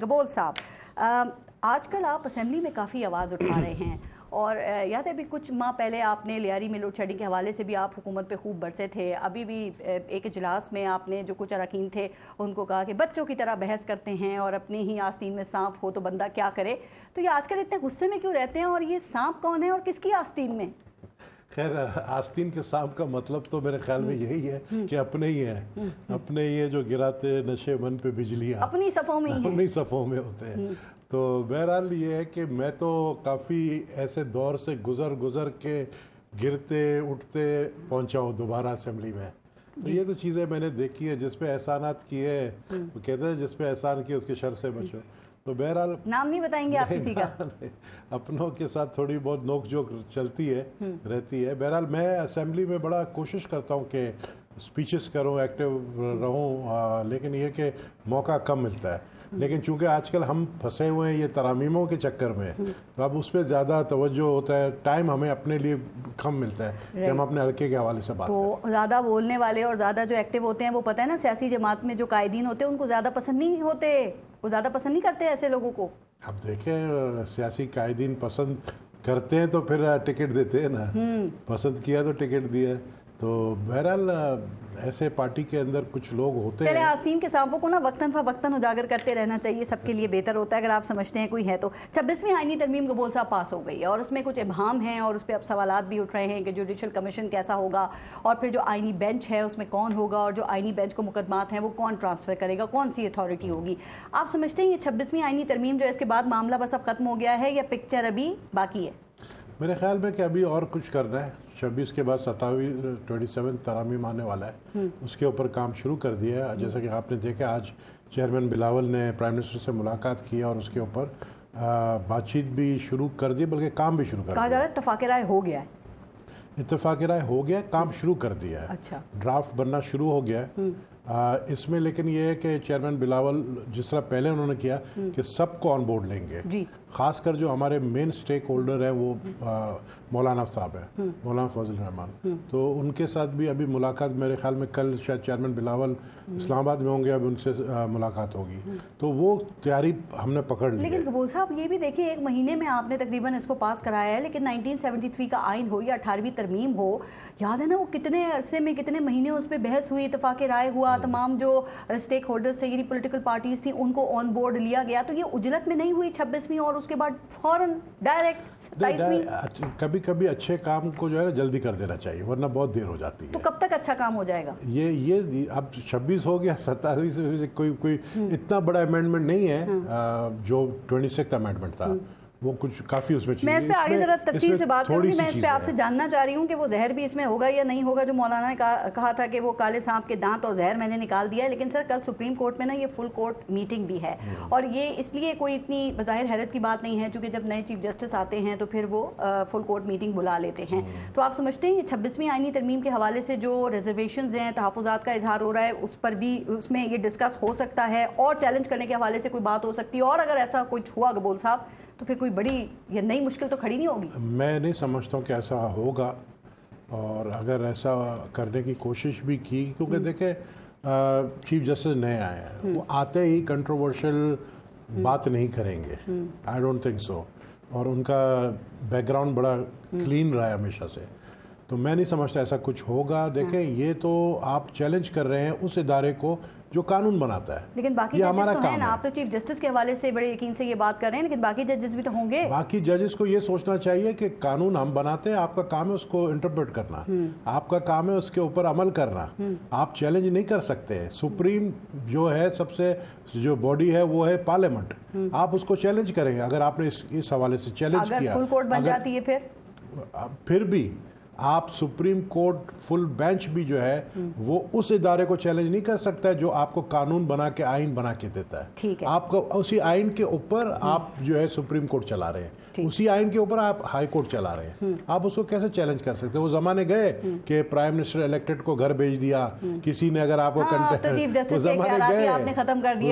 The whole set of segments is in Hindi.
गबोल साहब, आजकल आप असेंबली में काफ़ी आवाज़ उठा रहे हैं और याद है भी कुछ माह पहले आपने लियारी में लोड शेडिंग के हवाले से भी आप हुकूमत पे खूब बरसे थे। अभी भी एक इजलास में आपने जो कुछ अरकान थे उनको कहा कि बच्चों की तरह बहस करते हैं और अपने ही आस्तीन में सांप हो तो बंदा क्या करे। तो ये आजकल इतने गुस्से में क्यों रहते हैं और ये सांप कौन है और किसकी आस्तीन में? खैर, आस्तीन के सांप का मतलब तो मेरे ख्याल में यही है कि अपने ही हैं, अपने ये जो गिराते नशे मन पे बिजलियाँ अपनी सफ़ों में अपनी सफ़ों में होते हैं। तो बहरहाल ये है कि मैं तो काफ़ी ऐसे दौर से गुज़र के गिरते उठते पहुंचा हूँ दोबारा असेंबली में। तो ये तो चीज़ें मैंने देखी है, जिस पे एहसानात किए वो कहते हैं जिस पे एहसान किए उसके शर से बचो। तो बहरहाल नाम नहीं बताएंगे आप किसी का? अपनों के साथ थोड़ी बहुत नोक जोक चलती है रहती है। बहरहाल मैं असेंबली में बड़ा कोशिश करता हूँ कि स्पीचेस करूँ, एक्टिव रहूँ, लेकिन ये कि मौका कम मिलता है। लेकिन चूंकि आजकल हम फंसे हुए हैं ये तरामीमों के चक्कर में, तो अब उस पर ज़्यादा तवज्जो होता है, टाइम हमें अपने लिए कम मिलता है कि हम अपने हल्के के हवाले से बात करें। तो ज़्यादा बोलने वाले और ज़्यादा जो एक्टिव होते हैं वो पता है ना, सियासी जमात में जो कायदीन होते हैं उनको ज़्यादा पसंद नहीं होते, वो ज़्यादा पसंद नहीं करते ऐसे लोगों को। अब देखें, सियासी कायदीन पसंद करते हैं तो फिर टिकट देते हैं ना, पसंद किया तो टिकट दिया। तो बहरहाल ऐसे पार्टी के अंदर कुछ लोग होते हैं। आस्तीन के सांपों को ना वक्तन उजागर करते रहना चाहिए, सबके लिए बेहतर होता है अगर आप समझते हैं कोई है तो। 26वीं आईनी तरमीम गबोल साहब पास हो गई है और उसमें कुछ इबाम हैं और उस पर अब सवालात भी उठ रहे हैं कि जुडिशल कमीशन कैसा होगा और फिर जो आईनी बेंच है उसमें कौन होगा और जो आईनी बेंच को मुकदमात हैं वो कौन ट्रांसफ़र करेगा, कौन सी अथॉरिटी होगी। आप समझते हैं ये 26वीं आईनी तरमीम जो है इसके बाद मामला बस अब ख़त्म हो गया है या पिक्चर अभी बाकी है? मेरे ख्याल में कि अभी और कुछ करना है। 26 के बाद 27 तरामीम आने वाला है, उसके ऊपर काम शुरू कर दिया है। जैसा कि आपने देखा आज चेयरमैन बिलावल ने प्राइम मिनिस्टर से मुलाकात की और उसके ऊपर बातचीत भी शुरू कर दी, बल्कि काम भी शुरू कर दिया। कहा जा रहा है इत्तेफाक राय हो गया है। इत्तेफाक राय हो गया, काम शुरू कर दिया है। अच्छा। ड्राफ्ट बनना शुरू हो गया है। इसमें लेकिन ये है कि चेयरमैन बिलावल जिस तरह पहले उन्होंने किया कि सबको ऑन बोर्ड लेंगे, खासकर जो हमारे मेन स्टेक होल्डर हैं वो मौलाना साहब हैं, मौलाना फजल रहमान, तो उनके साथ भी अभी मुलाकात मेरे ख्याल में कल शायद चेयरमैन बिलावल इस्लामाबाद में होंगे, अभी उनसे मुलाकात होगी। तो वो तैयारी हमने पकड़ ली है। लेकिन गबोल साहब ये भी देखिए, एक महीने में आपने तकरीबन इसको पास कराया है, लेकिन 1973 का आइन हो या 18वीं तरमीम हो, याद है ना वो कितने अरसे में कितने महीने उस पर बहस हुई, इत्तेफाक राय हुआ, तमाम जो स्टेक होल्डर्स थे यानी पॉलिटिकल पार्टीज थी उनको ऑन बोर्ड लिया गया। तो ये उजलत में नहीं हुई 26वीं और उसके बाद फौरन डायरेक्ट 27वीं? कभी कभी अच्छे काम को जो है ना जल्दी कर देना चाहिए, वरना बहुत देर हो जाती है। तो कब तक अच्छा काम हो जाएगा? ये अब 26 हो गया, 27 से कोई इतना बड़ा अमेंडमेंट नहीं है। जो 26th अमेंडमेंट था वो कुछ काफ़ी उसमें मैं इस पे आगे जरा तफसील से बात करूंगी। मैं इस पे आपसे जानना चाह रही हूँ कि वो जहर भी इसमें होगा या नहीं होगा। जो मौलाना ने कहा था कि वो काले सांप के दांत और जहर मैंने निकाल दिया है, लेकिन सर कल सुप्रीम कोर्ट में ना ये फुल कोर्ट मीटिंग भी है और ये इसलिए कोई इतनी बज़ाहिर हैरत की बात नहीं है, चूँकि जब नए चीफ जस्टिस आते हैं तो फिर वो फुल कोर्ट मीटिंग बुला लेते हैं। तो आप समझते हैं ये 26वीं आईनी तरमीम के हवाले से जो रिजर्वेशंस हैं, तहफ़्फ़ुज़ात का इजहार हो रहा है, उस पर भी उसमें ये डिस्कस हो सकता है और चैलेंज करने के हवाले से कोई बात हो सकती है? और अगर ऐसा कुछ हुआ गबोल साहब तो फिर कोई बड़ी या नई मुश्किल तो खड़ी नहीं होगी? मैं नहीं समझता हूँ कि ऐसा होगा, और अगर ऐसा करने की कोशिश भी की, क्योंकि देखें चीफ जस्टिस नए आए हैं, वो आते ही कंट्रोवर्शियल बात नहीं करेंगे, आई डोंट थिंक सो, और उनका बैकग्राउंड बड़ा क्लीन रहा है हमेशा से, तो मैं नहीं समझता ऐसा कुछ होगा। देखें ये तो आप चैलेंज कर रहे हैं उस इदारे को जो कानून बनाता है, लेकिन बाकी ये हमारा काम है। आप तो चीफ जस्टिस के हवाले से बड़े यकीन से ये बात कर रहे हैं, लेकिन बाकी जजेस भी तो होंगे। बाकी जजेस को ये सोचना चाहिए कि कानून हम बनाते हैं, आपका काम है उसको इंटरप्रेट करना, आपका काम है उसके ऊपर अमल करना, आप चैलेंज नहीं कर सकते। सुप्रीम जो है सबसे जो बॉडी है वो है पार्लियामेंट, आप उसको चैलेंज करेंगे। अगर आपने इस हवाले से चैलेंज किया, फुल कोर्ट बन जाती है फिर भी आप सुप्रीम कोर्ट फुल बेंच भी जो है वो उस इदारे को चैलेंज नहीं कर सकता है जो आपको कानून बना के आइन बना के देता है। ठीक है, आपको उसी आइन के ऊपर आप जो है सुप्रीम कोर्ट चला रहे हैं, उसी आइन के ऊपर आप हाई कोर्ट चला रहे हैं, आप उसको कैसे चैलेंज कर सकते हैं? वो जमाने गए कि प्राइम मिनिस्टर इलेक्टेड को घर भेज दिया किसी ने, अगर आपको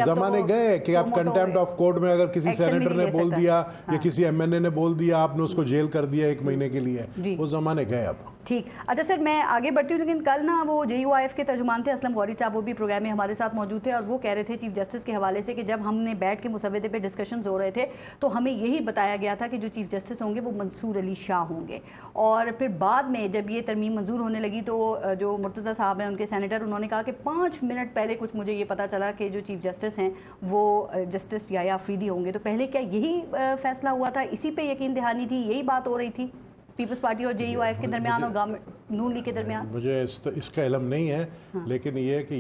जमाने गए कि आप कंटेम्प्ट ऑफ कोर्ट में अगर किसी सेनेटर ने बोल दिया या किसी MNA ने बोल दिया, आपने उसको जेल कर दिया 1 महीने के लिए, वो जमाने गए। अब। ठीक, अच्छा सर मैं आगे बढ़ती हूँ, लेकिन कल ना वो JUIF के तर्जुमान थे असलम गौरी साहब, वो भी प्रोग्राम में हमारे साथ मौजूद थे और वो कह रहे थे चीफ जस्टिस के हवाले से कि जब हमने बैठ के मुसवदे पे डिस्कशंस हो रहे थे तो हमें यही बताया गया था कि जो चीफ जस्टिस होंगे वो मंसूर अली शाह होंगे, और फिर बाद में जब ये तरमीम मंजूर होने लगी तो जो मुर्तज़ा साहब हैं उनके सेनेटर, उन्होंने कहा कि 5 मिनट पहले कुछ मुझे ये पता चला कि जो चीफ जस्टिस हैं वो जस्टिस याया अफरीदी होंगे। तो पहले क्या यही फैसला हुआ था, इसी पे यकीन दहानी थी, यही बात हो रही थी पीपल्स पार्टी और JUIF के दरमियान और गवर्नमेंट नून लीग के दरमियान? मुझे इसका इल्म नहीं है। हाँ। लेकिन ये कि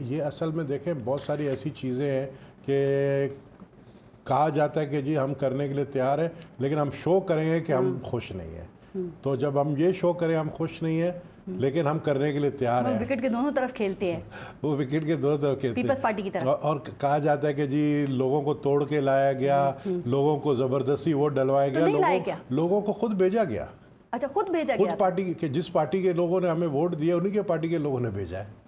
ये असल में देखें बहुत सारी ऐसी चीज़ें हैं कि कहा जाता है कि जी हम करने के लिए तैयार है, लेकिन हम शो करेंगे कि हम खुश नहीं है। तो जब हम ये शो करें हम खुश नहीं है लेकिन हम करने के लिए तैयार हैं, विकेट के दोनों तरफ खेलते हैं, वो विकेट के दोनों तरफ खेलते हैं पीपल्स पार्टी की तरफ। और कहा जाता है कि जी लोगों को तोड़ के लाया गया, लोगों को जबरदस्ती वोट डलवाया गया, लोगों को खुद भेजा गया। अच्छा, खुद भेजा गया? खुद पार्टी के, जिस पार्टी के लोगों ने हमें वोट दिया उन्हीं के पार्टी के लोगों ने भेजा है।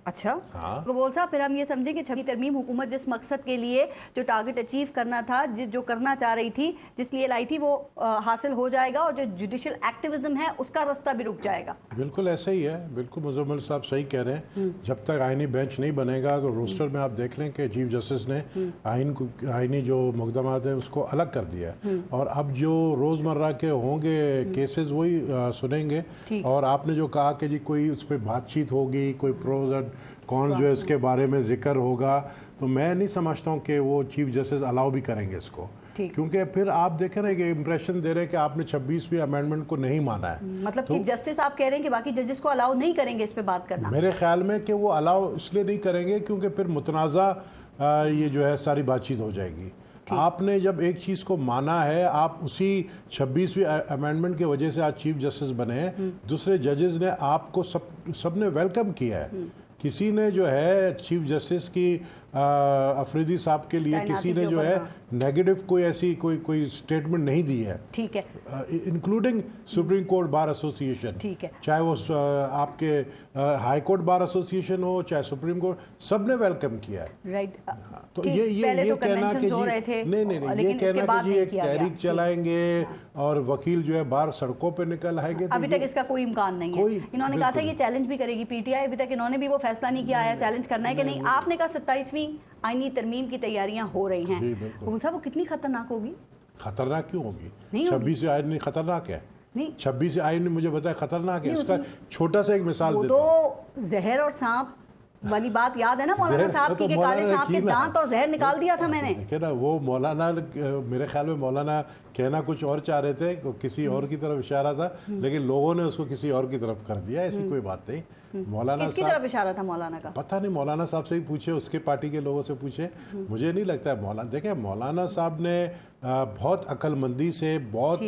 अच्छा, हाँ। कबूल साहब फिर हम ये समझें कि 26 तरमीम हुकूमत जिस मकसद के लिए जो टारगेट अचीव करना था, जो करना चाह रही थी, जिस लिए लाई थी, वो हासिल हो जाएगा और जो जुडिशियल एक्टिविज्म है उसका रास्ता भी रुक जाएगा। बिल्कुल ऐसा ही है, बिल्कुल मुजम्मिल साहब सही कह रहे हैं। जब तक आईनी बेंच नहीं बनेगा तो रोस्टर में आप देख लें कि चीफ जस्टिस ने आईनी जो मुकदमात है उसको अलग कर दिया है, और अब जो रोज़मर्रा के होंगे केसेस वही सुनेंगे। और आपने जो कहा कि जी कोई उस पर बातचीत होगी, कोई प्रोज एंड कौन जो है इसके बारे में जिक्र होगा, तो मैं नहीं समझता हूँ कि वो चीफ जस्टिस अलाउ भी करेंगे इसको, क्योंकि फिर आप देखें ना कि इंप्रेशन दे रहे हैं कि आपने 26वीं अमेंडमेंट को नहीं माना है। मतलब तो, चीफ जस्टिस आप कह रहे हैं कि बाकी जजेस को अलाउ नहीं करेंगे इस पे बात करना? मेरे ख्याल में कि वो अलाउ इसलिए नहीं करेंगे क्योंकि फिर मुतनाज़ा ये जो है सारी बातचीत हो जाएगी। आपने जब एक चीज़ को माना है, आप उसी 26वीं अमेंडमेंट की वजह से आज चीफ जस्टिस बने, दूसरे जजेस ने आपको सबने वेलकम किया है। किसी ने जो है चीफ जस्टिस की अफरीदी साहब के लिए किसी ने जो है नेगेटिव कोई ऐसी कोई स्टेटमेंट नहीं दी है, ठीक है, including supreme court bar association, ठीक है, चाहे वो आपके हाई कोर्ट बार एसोसिएशन हो चाहे सुप्रीम कोर्ट, सबने वेलकम किया है। राइट। तो ये कहना कि जी नहीं ये कहना कि जी एक तहरीक चलाएंगे और वकील जो है बाहर सड़कों पे निकल आएंगे, अभी तक इसका कोई इम्कान नहीं है। इन्होंने कहा था ये चैलेंज भी करेगी PTI, अभी तक इन्होंने भी वो फैसला नहीं किया है चैलेंज करना है कि नहीं। आपने कहा 27वीं आईनी तरमीम की तैयारियां हो रही हैं, वो कितनी खतरनाक होगी? खतरनाक क्यों होगी? 26वीं आईन खतरनाक है? नहीं, 26वीं आईन मुझे बताया खतरनाक है। इसका छोटा सा एक मिसाल देता हूं। तो जहर और सांप वाली बात याद है ना मौलाना साहब की, काले सांप के दांत और जहर निकाल दिया था मैंने। देखिए ना, वो मौलाना मेरे ख्याल में मौलाना कहना कुछ और चाह रहे थे, किसी और की तरफ इशारा था, लेकिन लोगों ने उसको किसी और की तरफ कर दिया। ऐसी कोई बात नहीं। मौलाना किसकी तरफ इशारा था मौलाना का? पता नहीं, मौलाना साहब से ही पूछे, उसके पार्टी के लोगों से पूछे। मुझे नहीं लगता है मौलाना, देखें मौलाना साहब ने बहुत अक्लमंदी से, बहुत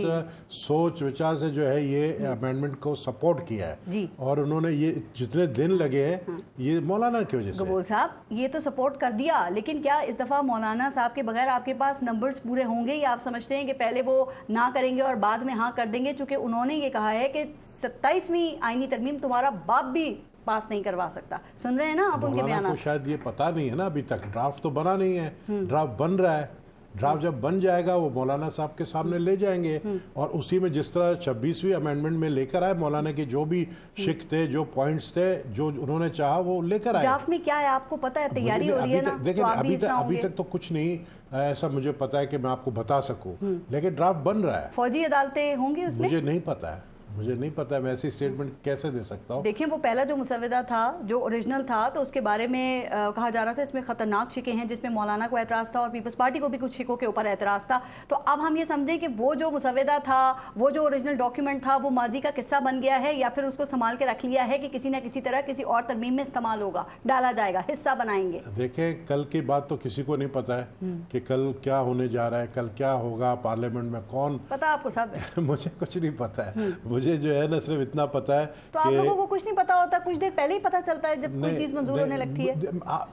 सोच विचार से जो है ये अमेंडमेंट को सपोर्ट किया है, और उन्होंने ये जितने दिन लगे हैं ये मौलाना की वजह से। गबूर साहब ये तो सपोर्ट कर दिया, लेकिन क्या इस दफा मौलाना साहब के बगैर आपके पास नंबर्स पूरे होंगे, या आप समझते हैं कि पहले वो ना करेंगे और बाद में हाँ कर देंगे? चूंकि उन्होंने ये कहा है कि 27वीं आईनी तरमीम तुम्हारा बाप भी पास नहीं करवा सकता। सुन रहे हैं ना आप उनके बयान? शायद ये पता नहीं है ना, अभी तक ड्राफ्ट तो बना नहीं है, ड्राफ्ट बन रहा है। ड्राफ्ट जब बन जाएगा वो मौलाना साहब के सामने ले जाएंगे, और उसी में जिस तरह 26वीं अमेंडमेंट में लेकर आए, मौलाना के जो भी शिक थे, जो पॉइंट्स थे, जो उन्होंने चाहा वो लेकर आए। ड्राफ्ट में क्या है आपको पता है? तैयारी हो रही है ना? देखिए अभी तक तो कुछ नहीं ऐसा मुझे पता है कि मैं आपको बता सकूं, लेकिन ड्राफ्ट बन रहा है। फौजी अदालतें होंगी उसमें? मुझे नहीं पता है, मुझे नहीं पता है, मैं ऐसी स्टेटमेंट कैसे दे सकता हूँ। देखिए वो पहला जो मुसवदा था, जो ओरिजिनल था, तो उसके बारे में कहा जा रहा था इसमें खतरनाक शिकें हैं, जिसमें मौलाना को एतराज़ था और पीपल्स पार्टी को भी कुछ शिकों के ऊपर एतराज़ था। तो अब हम ये समझें कि वो जो मुसवदा था, वो जो ओरिजिनल डॉक्यूमेंट था, वो माजी का किस्सा बन गया है, या फिर उसको संभाल के रख लिया है कि किसी न किसी तरह किसी और तरमीम में इस्तेमाल होगा, डाला जाएगा, हिस्सा बनाएंगे? देखें कल की बात तो किसी को नहीं पता है कि कल क्या होने जा रहा है, कल क्या होगा पार्लियामेंट में, कौन पता आपको? सब मुझे कुछ नहीं पता है। मुझे जो है ना सिर्फ इतना पता है। तो आप लोगों को कुछ नहीं पता होता? कुछ देर पहले ही पता चलता है जब कोई चीज मंजूर होने लगती है।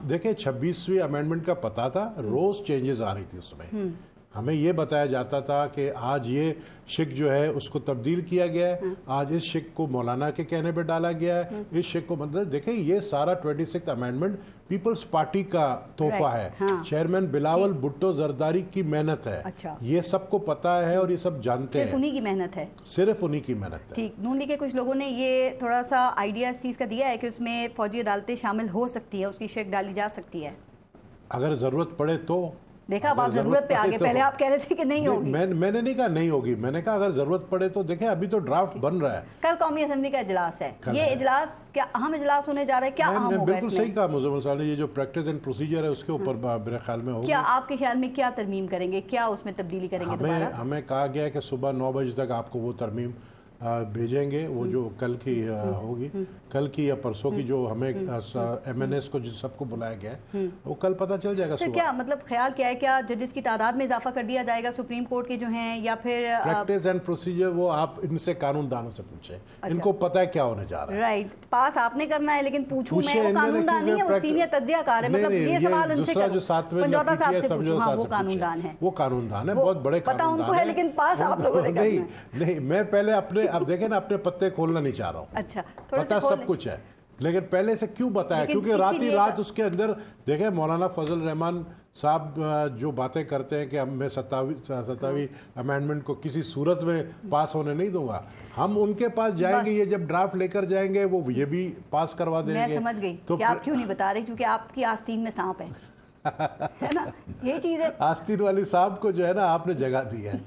देखिए 26वीं अमेंडमेंट का पता था, रोज चेंजेस आ रही थी उसमें, हमें ये बताया जाता था कि आज ये शिक जो है उसको तब्दील किया गया है, आज इस शिक को मौलाना के कहने पे डाला गया है, इस शिक को मतलब देखें ये सारा 26th अमेंडमेंट पीपल्स पार्टी का तोहफा है। चेयरमैन बिलावल भुट्टो जरदारी की मेहनत है। अच्छा। ये सबको पता है और ये सब जानते हैं। सिर्फ उन्हीं की मेहनत है। सिर्फ उन्हीं की मेहनत है। ठीक। नून लीग के कुछ लोगों ने ये थोड़ा सा आइडिया इस चीज़ का दिया है कि उसमें फौजी अदालतें शामिल हो सकती है, उसकी शिक डाली जा सकती है अगर जरूरत पड़े तो। देखा, अब आप जरूरत पे आ गए। पहले आप कह रहे थे कि नहीं होगी। मैंने नहीं कहा नहीं होगी, मैंने कहा अगर जरूरत पड़े तो। देखें अभी तो ड्राफ्ट बन रहा है। कल कौमी असेंबली का इजलास है, ये इजलास क्या अहम इजलास होने जा रहा है? क्या अहम होगा? बिल्कुल सही कहा मुजम्मिल साहब ने, ये जो प्रैक्टिस एंड प्रोसीजर है उसके ऊपर मेरे ख्याल में होगा। क्या आपके ख्याल में क्या तरमीम करेंगे, क्या उसमें तब्दीली करेंगे? हमें कहा गया है कि सुबह 9 बजे तक आपको वो तरमीम भेजेंगे, वो जो कल की होगी, कल की या परसों की, जो हमें MNS को जिस सबको बुलाया गया है वो कल पता चल जाएगा। सर क्या मतलब ख्याल क्या है, क्या जजेस की तादाद में इजाफा कर दिया जाएगा सुप्रीम कोर्ट के जो हैं, या फिर प्रैक्टिस एंड प्रोसीजर वो आप इनसे कानूनदानों से पूछे। अच्छा। इनको पता है क्या होने जा रहा है। राइट, पास आपने करना है, लेकिन पूछूं मैं, वो कानूनदान नहीं है, वो सीनियर तज्जियाकार है। मतलब ये सवाल उनसे दूसरा जो साथ में पंजौता साहब से पूछूं। हाँ, वो कानूनदान है, वो कानूनदान है, बहुत बड़े पता उनको है, लेकिन पास आप लोगों ने करना है। नहीं, मैं पहले अपने, अब देखें ना, अपने पत्ते खोलना नहीं चाह रहा हूँ। अच्छा, पता सब कुछ है, लेकिन पहले से क्यों बताया? क्योंकि रात उसके अंदर देखें मौलाना फजल रहमान साहब जो बातें करते हैं कि मैं 27वीं अमेंडमेंट को किसी सूरत में पास होने नहीं दूंगा, हम उनके पास जाएंगे, ये जब ड्राफ्ट लेकर जाएंगे वो ये भी पास करवा देंगे। मैं समझ गई तो कि आप क्यों नहीं बता रहे, क्योंकि आपकी आस्तीन में सांप है है ना, ये चीज है। आस्तीन वाली सांप को जो है ना आपने जगा दी है।